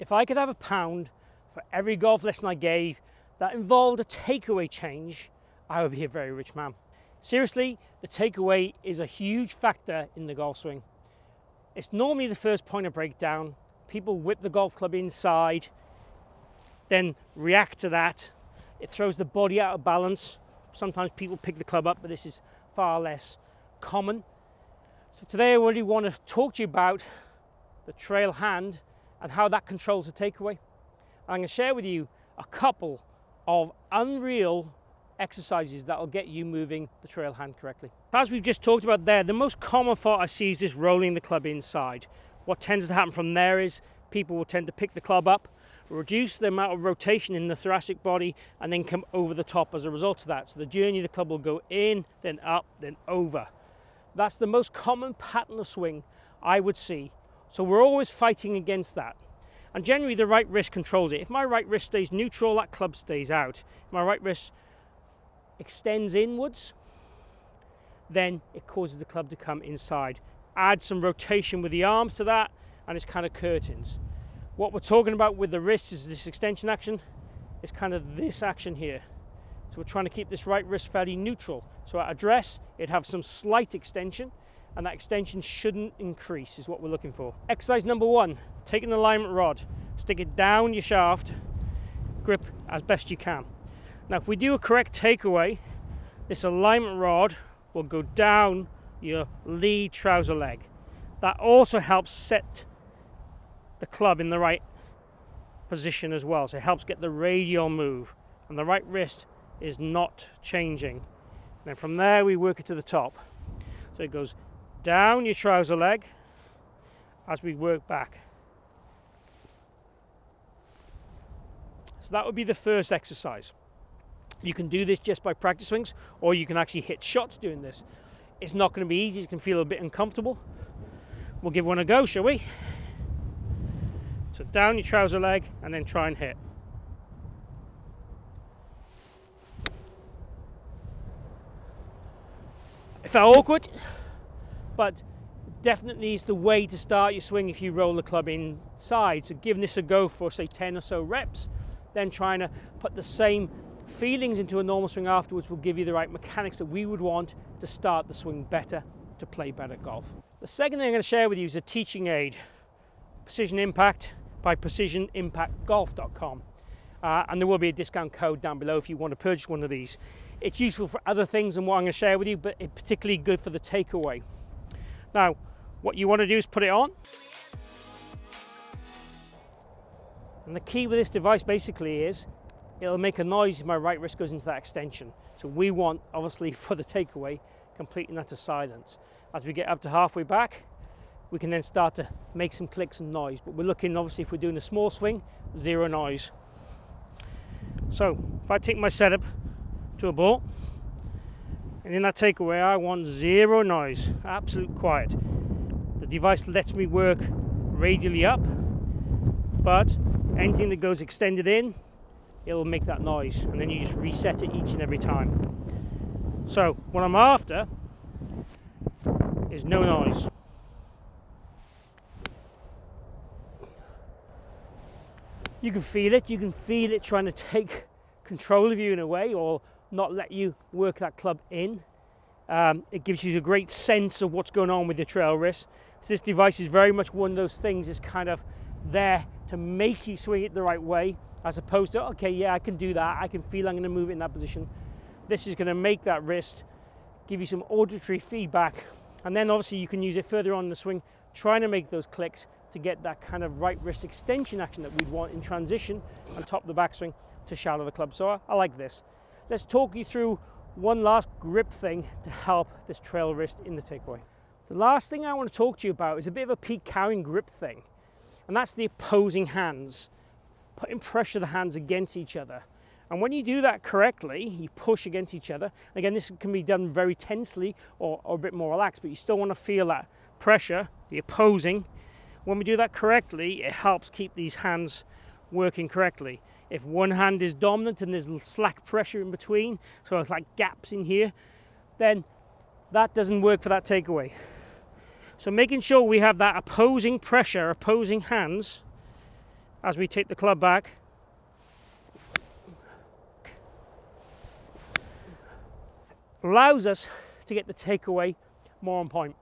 If I could have £1 for every golf lesson I gave that involved a takeaway change, I would be a very rich man. Seriously, the takeaway is a huge factor in the golf swing. It's normally the first point of breakdown. People whip the golf club inside, then react to that. It throws the body out of balance. Sometimes people pick the club up, but this is far less common. So today I really want to talk to you about the trail hand and how that controls the takeaway. I'm going to share with you a couple of unreal exercises that will get you moving the trail hand correctly. As we've just talked about there, the most common fault I see is this rolling the club inside. What tends to happen from there is people will tend to pick the club up, reduce the amount of rotation in the thoracic body, and then come over the top as a result of that. So the journey of the club will go in, then up, then over. That's the most common pattern of swing I would see. So we're always fighting against that. And generally the right wrist controls it. If my right wrist stays neutral, that club stays out. If my right wrist extends inwards, then it causes the club to come inside. Add some rotation with the arms to that, and it's kind of curtains. What we're talking about with the wrist is this extension action. It's kind of this action here. So we're trying to keep this right wrist fairly neutral. So at address, it'd have some slight extension, and that extension shouldn't increase, is what we're looking for. Exercise number 1, take an alignment rod, stick it down your shaft, grip as best you can. Now if we do a correct takeaway, this alignment rod will go down your lead trouser leg. That also helps set the club in the right position as well, so it helps get the radial move, and the right wrist is not changing. Then from there we work it to the top. So it goes down your trouser leg as we work back. So that would be the first exercise. You can do this just by practice swings, or you can actually hit shots doing this. It's not going to be easy, it can feel a bit uncomfortable. We'll give one a go, shall we? So down your trouser leg and then try and hit. It felt awkward, but definitely is the way to start your swing if you roll the club inside. So giving this a go for say 10 or so reps, then trying to put the same feelings into a normal swing afterwards will give you the right mechanics that we would want to start the swing better, to play better golf. The second thing I'm going to share with you is a teaching aid, Precision Impact by PrecisionImpactGolf.com, and there will be a discount code down below if you want to purchase one of these. It's useful for other things than what I'm going to share with you, but it's particularly good for the takeaway. Now, what you want to do is put it on. And the key with this device basically is it'll make a noise if my right wrist goes into that extension. So we want, obviously, for the takeaway, completing that to silence. As we get up to halfway back, we can then start to make some clicks and noise. But we're looking, obviously, if we're doing a small swing, 0 noise. So if I take my setup to a ball, and in that takeaway I want 0 noise, absolute quiet. The device lets me work radially up, but anything that goes extended in, it'll make that noise, and then you just reset it each and every time. So what I'm after is no noise. You can feel it trying to take control of you in a way, or not let you work that club in. It gives you a great sense of what's going on with your trail wrist. So this device is very much one of those things, is kind of there to make you swing it the right way, as opposed to, okay, yeah, I can do that, I can feel I'm going to move it in that position. This is going to make that wrist, give you some auditory feedback, and then obviously you can use it further on in the swing, trying to make those clicks to get that kind of right wrist extension action that we'd want in transition on top of the backswing to shallow the club. So I like this. Let's talk you through one last grip thing to help this trail wrist in the takeaway. The last thing I want to talk to you about is a bit of a Pete Cowen grip thing, and that's the opposing hands, putting pressure of the hands against each other. And when you do that correctly, you push against each other. Again, this can be done very tensely or a bit more relaxed, but you still want to feel that pressure, the opposing. When we do that correctly, it helps keep these hands working correctly. If one hand is dominant and there's slack pressure in between, so it's like gaps in here, then that doesn't work for that takeaway. So making sure we have that opposing pressure, opposing hands, as we take the club back. Allows us to get the takeaway more on point.